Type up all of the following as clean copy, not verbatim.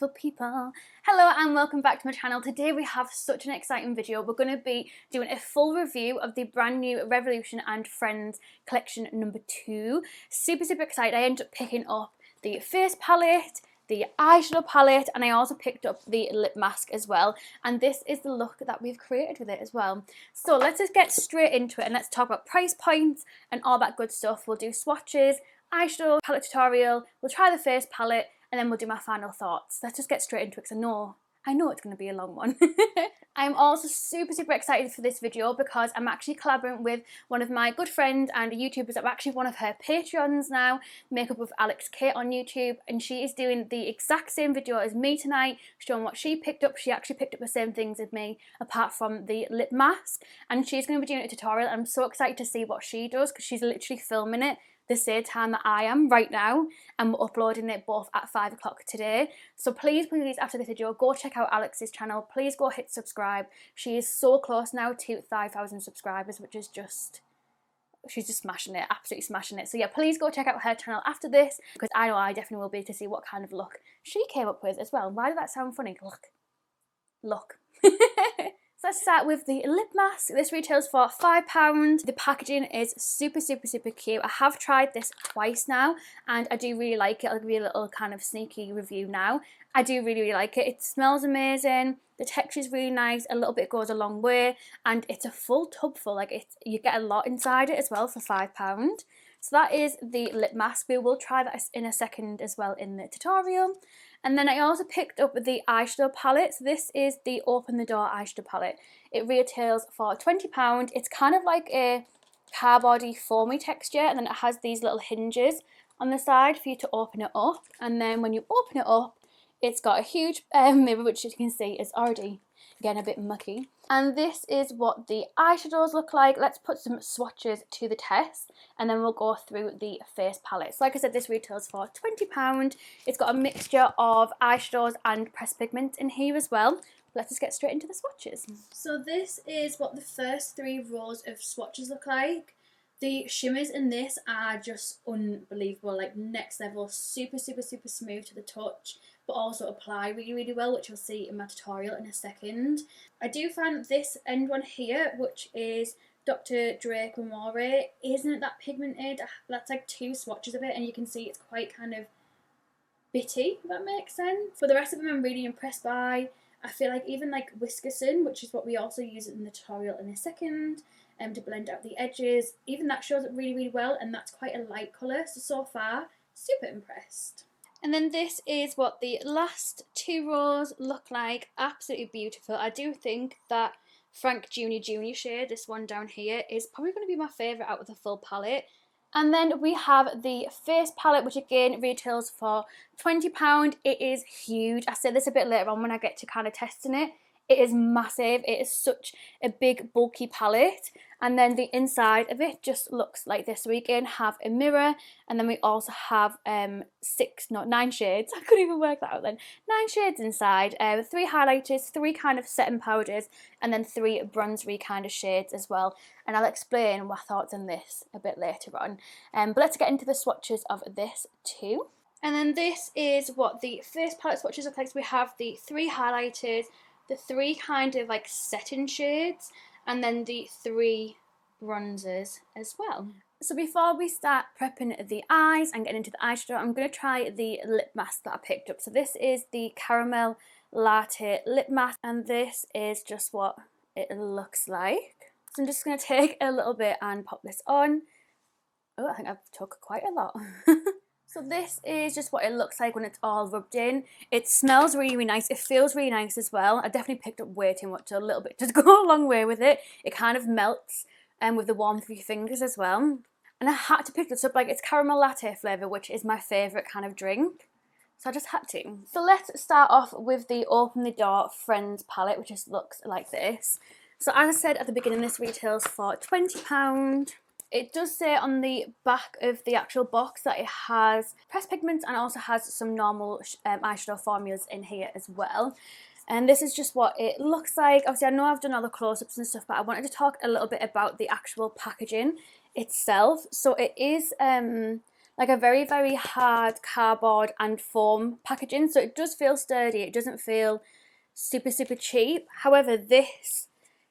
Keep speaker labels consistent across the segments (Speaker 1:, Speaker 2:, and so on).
Speaker 1: beautiful people. Hello and welcome back to my channel. Today we have such an exciting video. We're going to be doing a full review of the brand new Revolution and Friends collection number 2. Super excited. I ended up picking up the face palette, the eyeshadow palette, and I also picked up the lip mask as well. And this is the look that we've created with it as well. So let's just get straight into it and let's talk about price points and all that good stuff. We'll do swatches, eyeshadow palette tutorial, we'll try the face palette, and then we'll do my final thoughts. Let's just get straight into it because I know it's going to be a long one. I'm also super excited for this video because I'm actually collaborating with one of my good friends and YouTubers. I'm actually one of her Patreons now, MakeUpWithAlixKate on YouTube, and she is doing the exact same video as me tonight, showing what she picked up. She actually picked up the same things as me, apart from the lip mask, and she's going to be doing a tutorial. I'm so excited to see what she does because she's literally filming it the same time that I am right now, and we're uploading it both at 5 o'clock today. So please after this video go check out Alix's channel. Please go hit subscribe. She is so close now to 5,000 subscribers, which is just, she's just smashing it, absolutely smashing it. So yeah, please go check out her channel after this because I know I definitely will be to see what kind of look she came up with as well. Why did that sound funny? Look. So let's start with the lip mask. This retails for £5. The packaging is super cute. I have tried this twice now and I do really like it. I'll give you a little kind of sneaky review now. I do really like it. It smells amazing. The texture is really nice. A little bit goes a long way, and it's a full tub full. Like you get a lot inside it as well for £5. So that is the lip mask. We will try that in a second as well in the tutorial. And then I also picked up the eyeshadow palette. So this is the Open the Door eyeshadow palette. It retails for £20. It's kind of like a cardboardy foamy texture, and then it has these little hinges on the side for you to open it up. And then when you open it up, it's got a huge mirror, which you can see is already getting a bit mucky. And this is what the eyeshadows look like. Let's put some swatches to the test and then we'll go through the face palette. So like I said, this retails for £20. It's got a mixture of eyeshadows and pressed pigment in here as well. Let's just get straight into the swatches. So this is what the first 3 rows of swatches look like. The shimmers in this are just unbelievable, like next level, super smooth to the touch, but also apply really well, which you'll see in my tutorial in a second. I do find this end one here, which is Dr. Draco Moire, isn't that pigmented. That's like 2 swatches of it, and you can see it's quite kind of bitty, if that makes sense. But the rest of them I'm really impressed by. I feel like even like Whiskerson, which is what we also use in the tutorial in a second, to blend out the edges, even that shows up really well, and that's quite a light colour. So far, super impressed. And then this is what the last 2 rows look like. Absolutely beautiful. I do think that Frank Jr. shade, this one down here, is probably going to be my favourite out of the full palette. And then we have the face palette, which again retails for £20. It is huge. I said this a bit later on when I get to kind of testing it. It is massive. It is such a big bulky palette, and then the inside of it just looks like this. So we again have a mirror, and then we also have 9 shades. I couldn't even work that out then. 9 shades inside, 3 highlighters, 3 kind of setting powders, and then 3 bronzery kind of shades as well. And I'll explain my thoughts on this a bit later on. But let's get into the swatches of this too. And then this is what the face palette swatches look like. So we have the 3 highlighters, the 3 kind of like setting shades, and then the 3 bronzers as well. So before we start prepping the eyes and getting into the eyeshadow, I'm going to try the lip mask that I picked up. So this is the Caramel Latte Lip Mask, and this is just what it looks like. So I'm just going to take a little bit and pop this on. Oh, I think I've took quite a lot. So this is just what it looks like when it's all rubbed in. It smells really nice. It feels really nice as well. I definitely picked up way too much, so a little bit just go a long way with it. It kind of melts with the warmth of your fingers as well. And I had to pick this up, like it's caramel latte flavour, which is my favourite kind of drink. So I just had to. So let's start off with the Open the Door Friends palette, which just looks like this. So as I said at the beginning, this retails for £20. It does say on the back of the actual box that it has pressed pigments and also has some normal eyeshadow formulas in here as well. And this is just what it looks like. Obviously, I know I've done all the close-ups and stuff, but I wanted to talk a little bit about the actual packaging itself. So it is like a very, very hard cardboard and foam packaging. So it does feel sturdy. It doesn't feel super, super cheap. However, this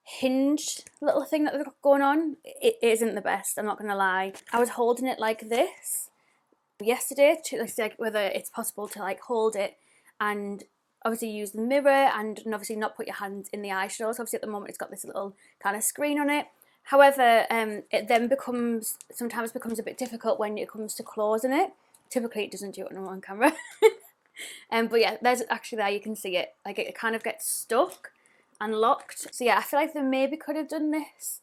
Speaker 1: hinged little thing that they've got going on, it isn't the best, I'm not going to lie. I was holding it like this yesterday to see whether it's possible to like hold it and obviously use the mirror and obviously not put your hands in the eyeshadows. Obviously at the moment it's got this little kind of screen on it. However, it then sometimes becomes a bit difficult when it comes to closing it. Typically it doesn't do it on camera. But yeah, there's actually there, you can see it. Like it kind of gets stuck and locked. So yeah, I feel like they maybe could have done this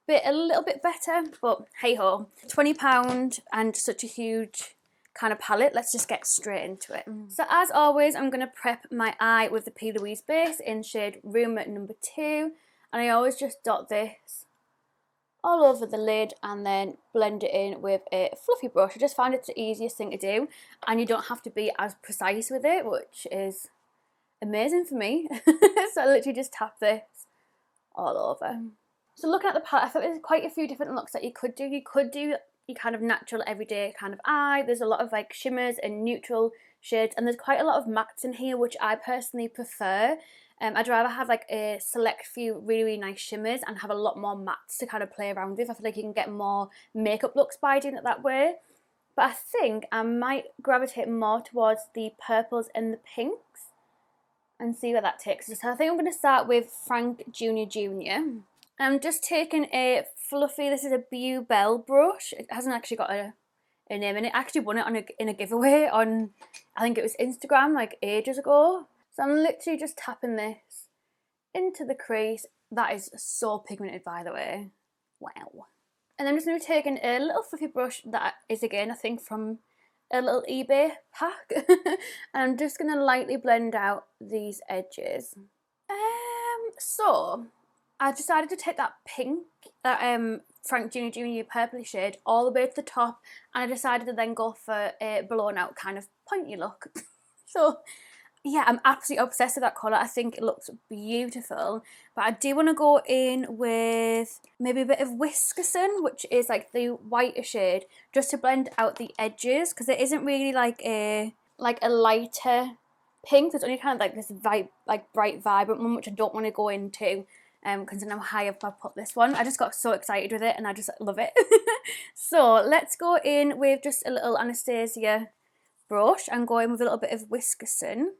Speaker 1: bit a little bit better, but hey ho. £20 and such a huge kind of palette. Let's just get straight into it. So as always, I'm going to prep my eye with the P. Louise base in shade Room number 2, and I always just dot this all over the lid and then blend it in with a fluffy brush. I just find it's the easiest thing to do, and you don't have to be as precise with it, which is amazing for me. So I literally just tap this all over. So looking at the palette, I thought there's quite a few different looks that you could do. You could do your kind of natural everyday kind of eye. There's a lot of like shimmers and neutral shades, and there's quite a lot of mattes in here, which I personally prefer. I'd rather have like a select few really, really nice shimmers and have a lot more mattes to kind of play around with. I feel like you can get more makeup looks by doing it that way. But I think I might gravitate more towards the purples and the pinks and see where that takes us. So I think I'm going to start with Frank Jr. I'm just taking a fluffy, this is a Beau Bell brush. It hasn't actually got a name in it. I actually won it in a giveaway on, I think it was Instagram, like ages ago. So I'm literally just tapping this into the crease. That is so pigmented, by the way. Wow. And I'm just going to be taking a little fluffy brush that is, again, I think from a little eBay pack. And I'm just going to lightly blend out these edges. So I decided to take that pink, that Frank Jr. purpley shade, all the way to the top, and I decided to then go for a blown out kind of pointy look. So yeah, I'm absolutely obsessed with that colour. I think it looks beautiful. But I do want to go in with maybe a bit of Whiskerson, which is like the whiter shade, just to blend out the edges, because it isn't really like a lighter pink. There's only kind of like this bright, vibrant one, which I don't want to go into. Considering how high up I put this one. I just got so excited with it and I just love it. So let's go in with just a little Anastasia brush and go in with a little bit of Whiskerson.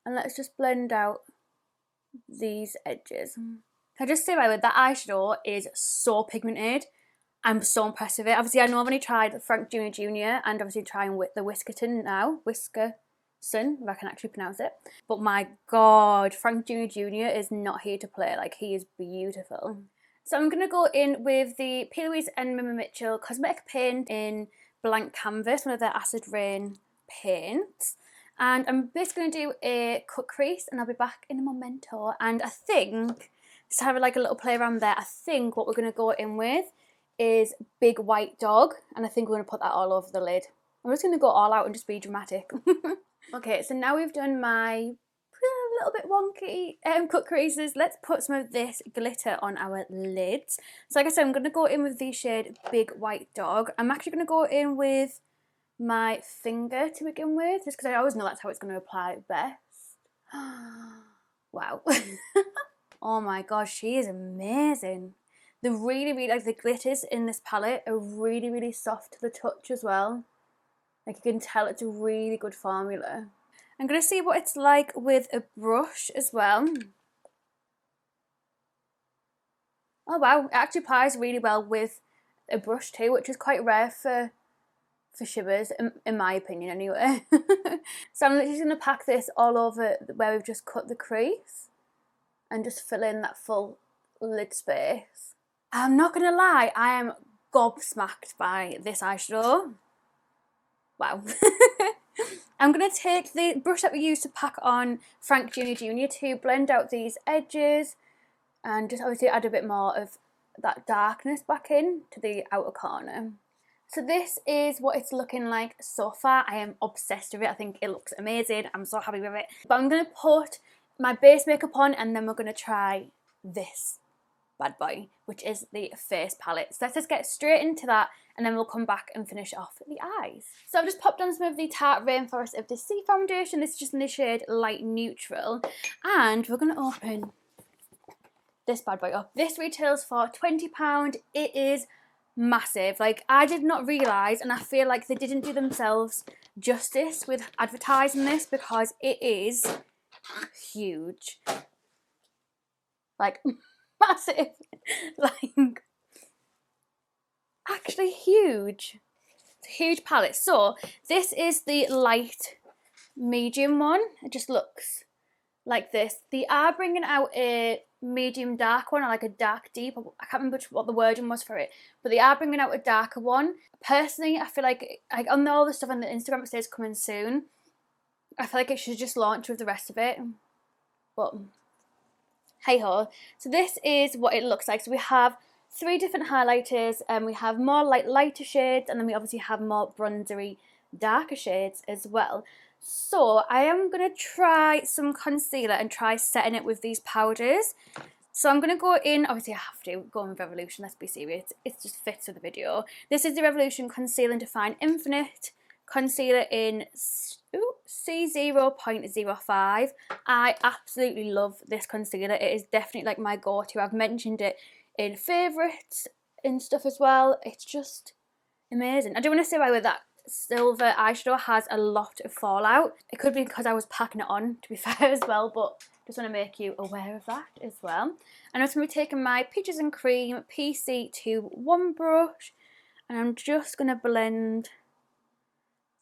Speaker 1: And let's just blend out these edges. Can I just say, by the way, that eyeshadow is so pigmented. I'm so impressed with it. Obviously, I know I've only tried Frank Jr. and obviously trying with the Whiskerson now. Whiskerson, if I can actually pronounce it. But my God, Frank Jr. is not here to play. Like, he is beautiful. So I'm going to go in with the P. Louise and Mimi Mitchell Cosmetic Paint in Blank Canvas, one of their Acid Rain paints. And I'm basically going to do a cut crease and I'll be back in a momento. And I think, just to have like a little play around there, I think what we're going to go in with is Big White Dog. And I think we're going to put that all over the lid. I'm just going to go all out and just be dramatic. Okay, so now we've done my little bit wonky cut creases. Let's put some of this glitter on our lids. So like I said, I'm going to go in with the shade Big White Dog. I'm actually going to go in with my finger to begin with, just because I always know that's how it's going to apply best. Wow. Oh my gosh, she is amazing. The really, like the glitters in this palette are really, really soft to the touch as well. Like you can tell it's a really good formula. I'm going to see what it's like with a brush as well. Oh wow, it actually applies really well with a brush too, which is quite rare for shimmers, in my opinion anyway. So I'm literally going to pack this all over where we've just cut the crease and just fill in that full lid space. I'm not going to lie, I am gobsmacked by this eyeshadow. Wow. I'm going to take the brush that we used to pack on Frank Jr. to blend out these edges and just obviously add a bit more of that darkness back in to the outer corner. So this is what it's looking like so far. I am obsessed with it. I think it looks amazing. I'm so happy with it. But I'm going to put my base makeup on and then we're going to try this bad boy, which is the face palette. So let's just get straight into that, and then we'll come back and finish off the eyes. So I've just popped on some of the Tarte Rainforest of the Sea foundation. This is just in the shade Light Neutral, and we're going to open this bad boy up. This retails for £20. It is massive. Like, I did not realise, and I feel like they didn't do themselves justice with advertising this, because it is huge. Like, massive. Like, actually huge. It's a huge palette. So this is the light medium one. It just looks like this. They are bringing out a medium dark one, or like a dark deep. I can't remember what the wording was for it, but they are bringing out a darker one. Personally, I feel like on all the stuff on the Instagram it says coming soon. I feel like it should just launch with the rest of it, but hey ho. So this is what it looks like. So we have 3 different highlighters, and we have more lighter shades, and then we obviously have more bronzery darker shades as well. So I am going to try some concealer and try setting it with these powders. So I'm going to go in, obviously I have to go in with Revolution, let's be serious, it just fits with the video. This is the Revolution Conceal and Define Infinite Concealer in C0.05. I absolutely love this concealer. It is definitely like my go-to. I've mentioned it in favourites and stuff as well. It's just amazing. I do want to say, by the way, that silver eyeshadow has a lot of fallout. It could be because I was packing it on, to be fair, as well, but just want to make you aware of that as well. And I'm just going to be taking my Peaches and Cream PC21 brush, and I'm just going to blend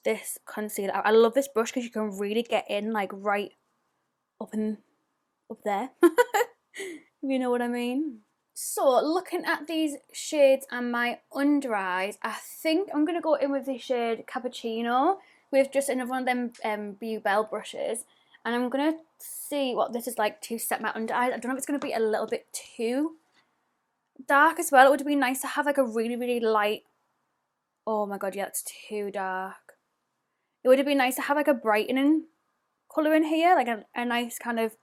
Speaker 1: this concealer out. I love this brush because you can really get in like right up there, if you know what I mean. So looking at these shades and my under eyes, I think I'm going to go in with the shade Cappuccino with just another one of them Bell brushes, and I'm going to see what this is like to set my under eyes. I don't know if it's going to be a little bit too dark as well. It would be nice to have like a really, really light, oh my god, yeah, it's too dark. It would have been nice to have like a brightening colour in here, like a nice kind of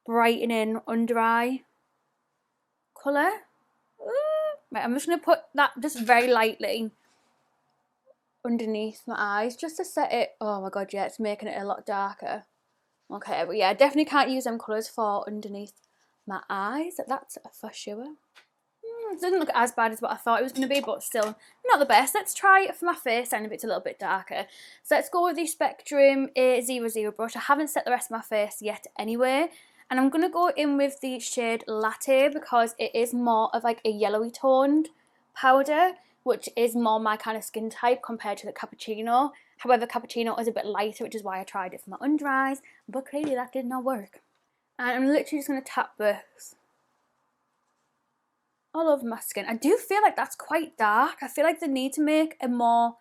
Speaker 1: brightening under eye colour. Right, I'm just going to put that just very lightly underneath my eyes just to set it. Oh my god, yeah, it's making it a lot darker. Okay, but yeah, I definitely can't use them colours for underneath my eyes. That's for sure. It doesn't look as bad as what I thought it was going to be, but still not the best. Let's try it for my face and if it's a little bit darker. So let's go with the Spectrum A00 brush. I haven't set the rest of my face yet anyway. And I'm going to go in with the shade Latte because it is more of like a yellowy toned powder, which is more my kind of skin type compared to the Cappuccino. However, Cappuccino is a bit lighter, which is why I tried it for my under eyes, but clearly that did not work. And I'm literally just going to tap this all over my skin. I do feel like that's quite dark. I feel like they need to make a more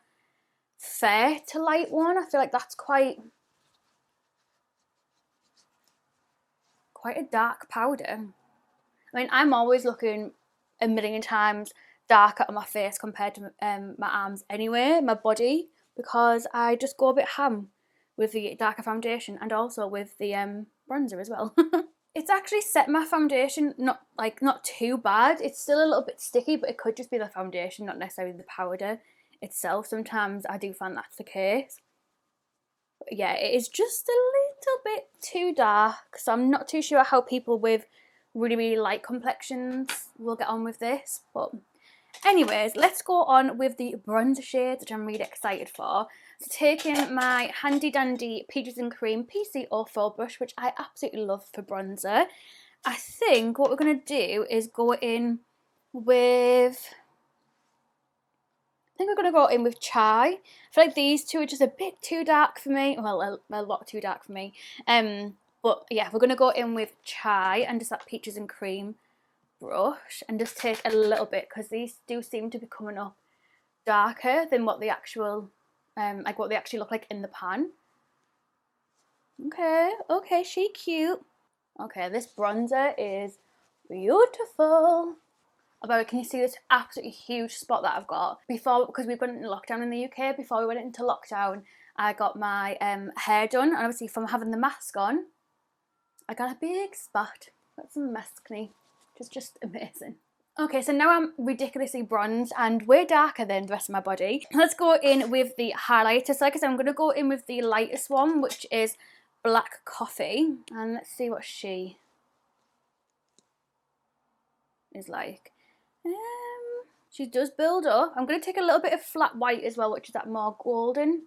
Speaker 1: fair to light one. I feel like that's quite a dark powder. I mean, I'm always looking a million times darker on my face compared to my arms anyway, my body, because I just go a bit ham with the darker foundation and also with the bronzer as well. It's actually set my foundation not too bad. It's still a little bit sticky, but it could just be the foundation, not necessarily the powder itself. Sometimes I do find that's the case. But yeah, it is just a little bit too dark, so I'm not too sure how people with really, really light complexions will get on with this. But anyways, let's go on with the bronzer shades, which I'm really excited for. So taking my handy dandy Peaches and Cream PC04 brush, which I absolutely love for bronzer, I think what we're going to do is go in with, I think we're going to go in with Chai. I feel like these two are just a bit too dark for me. Well, a lot too dark for me. But yeah, we're going to go in with Chai and just that Peaches and Cream brush and just take a little bit, because these do seem to be coming up darker than what the actual what they actually look like in the pan. Okay, she cute. Okay, this bronzer is beautiful. Although, can you see this absolutely huge spot that I've got? Before, because we've gone into lockdown in the UK, before we went into lockdown, I got my hair done, and obviously from having the mask on, I got a big spot. Got some maskne, is just amazing. Okay, so now I'm ridiculously bronzed and way darker than the rest of my body. Let's go in with the highlighter. So like I said, I'm going to go in with the lightest one, which is Black Coffee. And let's see what she is like. She does build up. I'm going to take a little bit of flat white as well, which is that more golden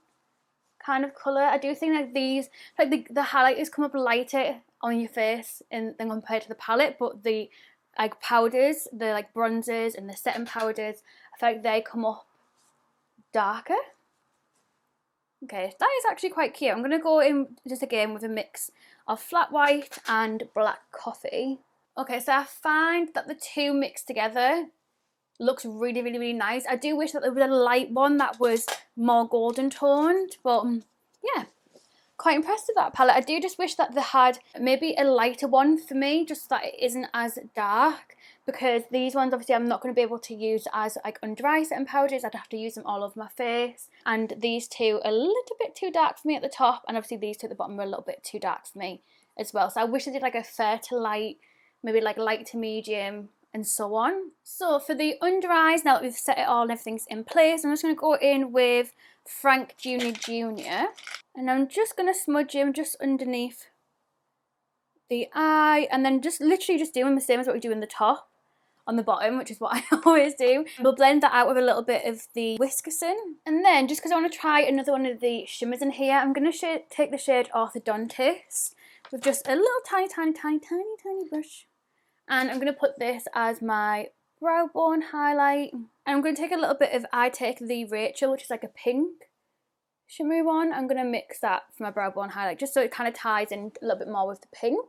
Speaker 1: kind of colour. I do think like these, like the highlighters come up lighter on your face than compared to the palette, but the like powders, the like bronzers and the setting powders, I feel like they come up darker. Okay, that is actually quite cute. I'm going to go in just again with a mix of flat white and Black Coffee. Okay, so I find that the two mixed together looks really, really, really nice. I do wish that there was a light one that was more golden toned, but yeah. Quite impressed with that palette. I do just wish that they had maybe a lighter one for me, just so that it isn't as dark, because these ones obviously I'm not going to be able to use as like under eye setting powders. I'd have to use them all over my face, and these two are a little bit too dark for me at the top, and obviously these two at the bottom are a little bit too dark for me as well. So I wish I did like a fair to light, maybe like light to medium and so on. So for the under eyes, now that we've set it all and everything's in place, I'm just going to go in with Frank Jr. And I'm just going to smudge him just underneath the eye, and then just literally just doing the same as what we do in the top on the bottom, which is what I always do. We'll blend that out with a little bit of the Whiskerson. And then just because I want to try another one of the shimmers in here, I'm going to take the shade Orthodontist with just a little tiny brush. And I'm going to put this as my brow bone highlight. And I'm going to take a little bit of I Take the Rachel, which is like a pink shimmery one. I'm going to mix that for my brow bone highlight, just so it kind of ties in a little bit more with the pink.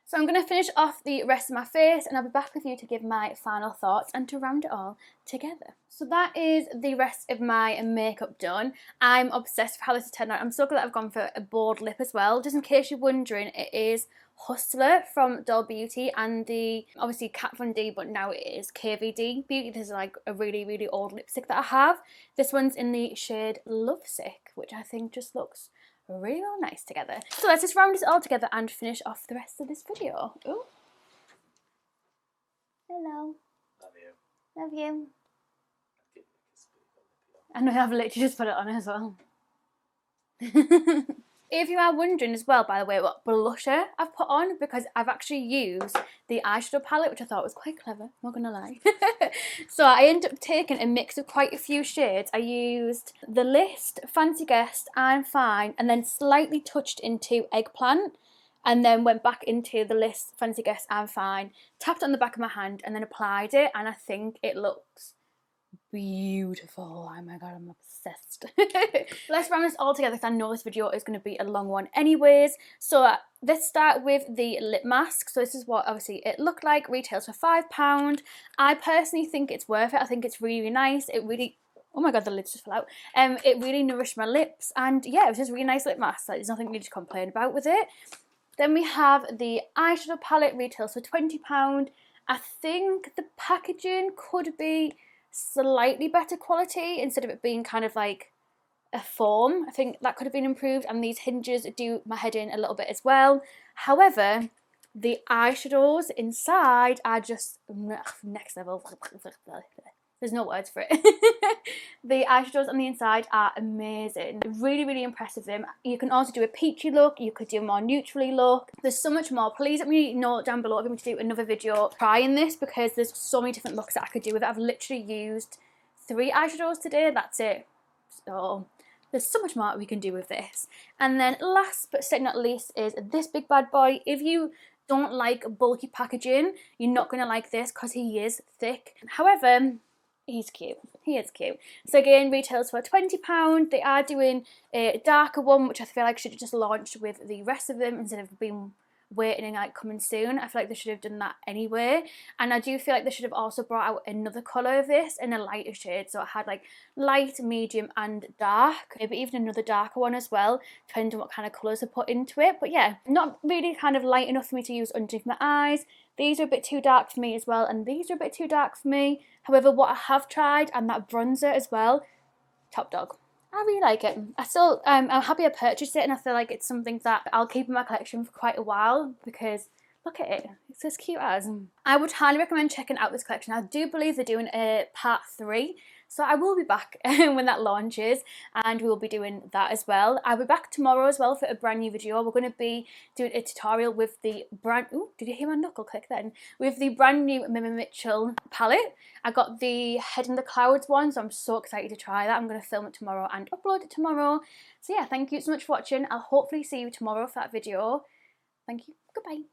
Speaker 1: So I'm going to finish off the rest of my face, and I'll be back with you to give my final thoughts and to round it all together. So that is the rest of my makeup done. I'm obsessed with how this has turned out. I'm so glad that I've gone for a bold lip as well. Just in case you're wondering, it is Hustler from Doll Beauty, and the obviously Kat Von D, but now it is KVD Beauty. This is like a really, really old lipstick that I have. This one's in the shade Lovesick, which I think just looks real nice together. So let's just round this all together and finish off the rest of this video. Ooh. Hello.
Speaker 2: Love you.
Speaker 1: Love you. I know, I've literally just put it on as well. If you are wondering as well, by the way, what blusher I've put on, because I've actually used the eyeshadow palette, which I thought was quite clever, not gonna lie. So I ended up taking a mix of quite a few shades. I used the List, Fancy Guest, I'm Fine, and then slightly touched into Eggplant, and then went back into the List, Fancy Guest, I'm Fine, tapped it on the back of my hand, and then applied it, and I think it looks beautiful. Oh my god, I'm obsessed. Let's round this all together because I know this video is going to be a long one anyways. So let's start with the lip mask. So this is what obviously it looked like. Retails for £5. I personally think it's worth it. I think it's really, really nice. It really, oh my god, the lids just fell out. It really nourished my lips, and yeah, it was just a really nice lip mask. There's nothing really to complain about with it. Then we have the eyeshadow palette. Retails for £20. I think the packaging could be slightly better quality instead of it being kind of like a foam. I think that could have been improved, and these hinges do my head in a little bit as well. However, the eyeshadows inside are just next level. There's no words for it. The eyeshadows on the inside are amazing. Really, really impressed with them. You can also do a peachy look. You could do a more neutrally look. There's so much more. Please let me know down below if you want to do another video trying this, because there's so many different looks that I could do with it. I've literally used 3 eyeshadows today. That's it. So there's so much more we can do with this. And then last but certainly not least is this big bad boy. If you don't like bulky packaging, you're not going to like this because he is thick. However, he's cute. He is cute. So again, retails for £20. They are doing a darker one, which I feel like should have just launched with the rest of them instead of being waiting and like coming soon. I feel like they should have done that anyway. And I do feel like they should have also brought out another colour of this in a lighter shade. So it had like light, medium and dark. Maybe even another darker one as well, depending on what kind of colours I put into it. But yeah, not really kind of light enough for me to use underneath my eyes. These are a bit too dark for me as well, and these are a bit too dark for me. However, what I have tried, and that bronzer as well, top dog. I really like it. I'm happy I purchased it, and I feel like it's something that I'll keep in my collection for quite a while, because Look at it, it's as cute as. I would highly recommend checking out this collection. I do believe they're doing a part 3, so I will be back when that launches, and we will be doing that as well. I'll be back tomorrow as well for a brand new video. We're going to be doing a tutorial with the brand, ooh, did you hear my knuckle click then? With the brand new Mimi Mitchell palette. I got the Head in the Clouds one, so I'm so excited to try that. I'm going to film it tomorrow and upload it tomorrow. So yeah, thank you so much for watching. I'll hopefully see you tomorrow for that video. Thank you, goodbye.